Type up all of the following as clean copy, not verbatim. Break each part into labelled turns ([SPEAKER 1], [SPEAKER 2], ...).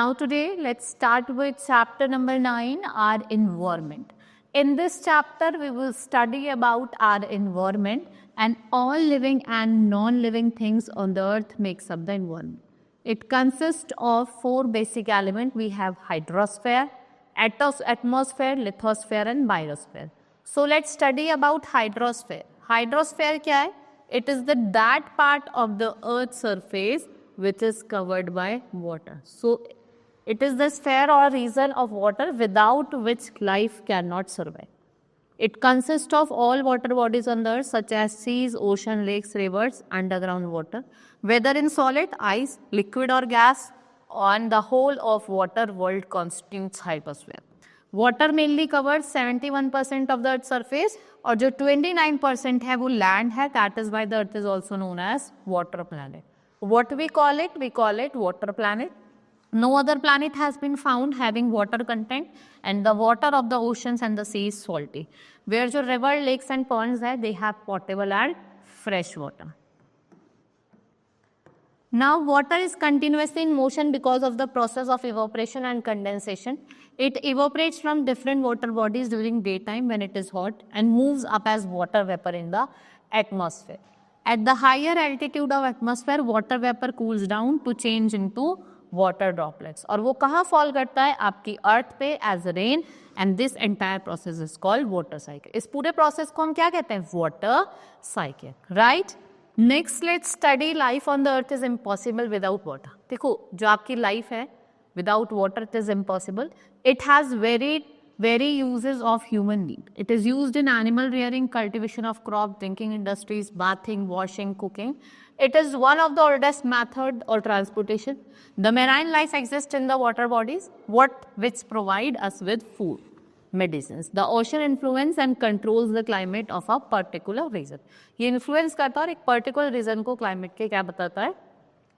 [SPEAKER 1] Now today let's start with chapter number 9, our environment. In this chapter we will study about our environment, and all living and non-living things on the earth makes up the environment. It consists of 4 basic elements. We have hydrosphere, atmosphere, lithosphere and biosphere. So let's study about hydrosphere. Hydrosphere क्या है? It is that part of the earth's surface which is covered by water. So it is the sphere or region of water without which life cannot survive. It consists of all water bodies on the earth such as seas, ocean, lakes, rivers, underground water, whether in solid, ice, liquid or gas, on the whole of water world constitutes hydrosphere. Water mainly covers 71% of the earth's surface और जो 29% है वो land है. That is why the earth is also known as water planet. What we call it? We call it water planet. No other planet has been found having water content, and the water of the oceans and the sea is salty. Where जो river, lakes and ponds है, they have potable and fresh water. Now water is continuously in motion because of the process of evaporation and condensation. It evaporates from different water bodies during daytime when it is hot and moves up as water vapor in the atmosphere. At the higher altitude of atmosphere, water vapor cools down to change into water droplets. और वो कहाँ fall करता है? आपकी अर्थ पे as rain, and this entire process is called water cycle. इस पूरे process को हम क्या कहते हैं? Water cycle, right? Next, let's study life on the earth is impossible without water. देखो जो आपकी life है without water it is impossible. It has very uses of human need. It is used in animal rearing, cultivation of crop, drinking industries, bathing, washing, cooking. It is one of the oldest method or transportation. The marine life exists in the water bodies, which provide us with food, medicines. The ocean influence and controls the climate of a particular region. ये influence करता है और एक particular region को climate के क्या बताता है?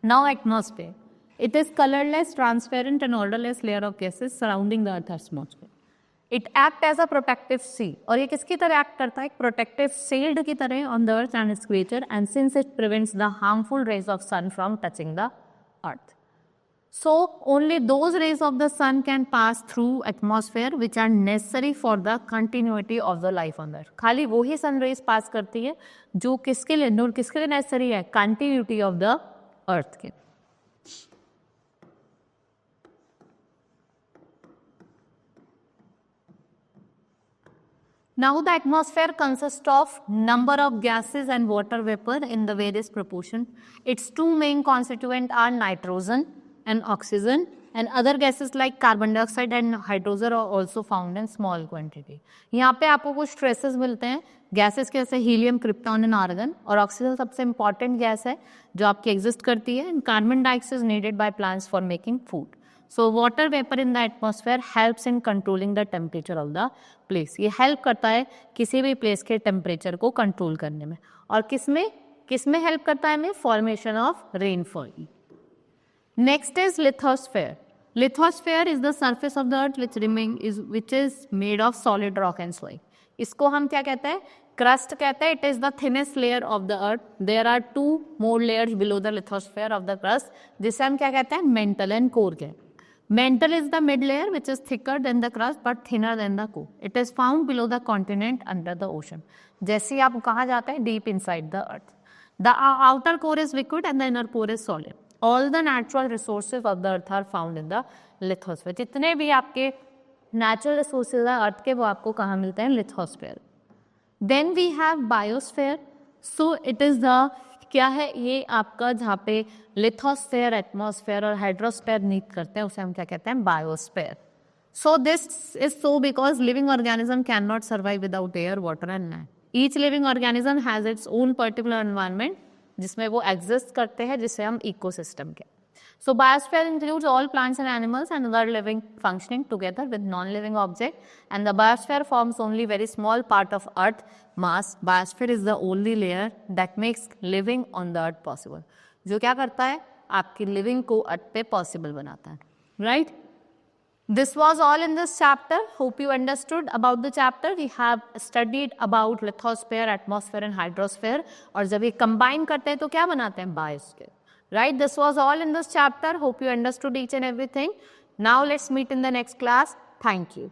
[SPEAKER 1] Now atmosphere. It is colorless, transparent and odorless layer of gases surrounding the earth's atmosphere. It acts as a protective shield. और ये किसकी तरह act करता है? एक protective shield की तरह on the earth and its creature, and since it prevents the harmful rays of sun from touching the earth. So only those rays of the sun can pass through atmosphere which are necessary for the continuity of the life on the earth. खाली वो ही sun rays pass करती है जो किसके लिए necessary है? Continuity of the earth के. Now the atmosphere consists of number of gases and water vapor in the various proportion. Its 2 main constituents are nitrogen and oxygen, and other gases like carbon dioxide and hydrogen are also found in small quantity. यहाँ पे आपको कुछ traces मिलते हैं gases के जैसे helium, krypton and argon, और oxygen सबसे important gas है जो आपकी exist करती है, and carbon dioxide is needed by plants for making food. So water vapor in the atmosphere helps in controlling the temperature of the place. ये help करता है किसी भी place के temperature को control करने में. और किसमें help करता है? Formation of rainfall. Next is lithosphere. Lithosphere is the surface of the earth which is made of solid rock and soil. इसको हम क्या कहते हैं? Crust कहते हैं. It is the thinnest layer of the earth. There are 2 more layers below the lithosphere of the crust, जिसे हम क्या कहते हैं? Mantle and core कहते हैं. Mantle is the mid layer which is thicker than the crust but thinner than the core. It is found below the continent under the ocean. जैसे ही आप कहाँ जाते हैं? Deep inside the earth. The outer core is liquid and the inner core is solid. All the natural resources of the earth are found in the lithosphere. जितने भी आपके natural resources हैं earth के वो आपको कहाँ मिलते हैं? Lithosphere. Then we have biosphere. So it is the क्या है? ये आपका जहाँ पे लिथोस्फेयर, एटमॉस्फेयर और हाइड्रोस्फेयर मीट करते हैं उसे हम क्या कहते हैं? Biosphere. So this is so because living organism can not survive without air, water and land. Each living organism has its own particular environment जिसमें वो एग्जिस्ट करते हैं, जिसे हम इकोसिस्टम के. So biosphere includes all plants and animals and other living functioning together with non-living object, and the biosphere forms only very small part of earth mass. Biosphere is the only layer that makes living on the earth possible. जो क्या करता है? आपकी living को earth पे possible बनाता है, right? This was all in this chapter. Hope you understood about the chapter. We have studied about lithosphere, atmosphere and hydrosphere. और जब ये combine करते हैं तो क्या बनाते हैं? Biosphere. Right, this was all in this chapter. Hope you understood each and everything. Now let's meet in the next class. Thank you.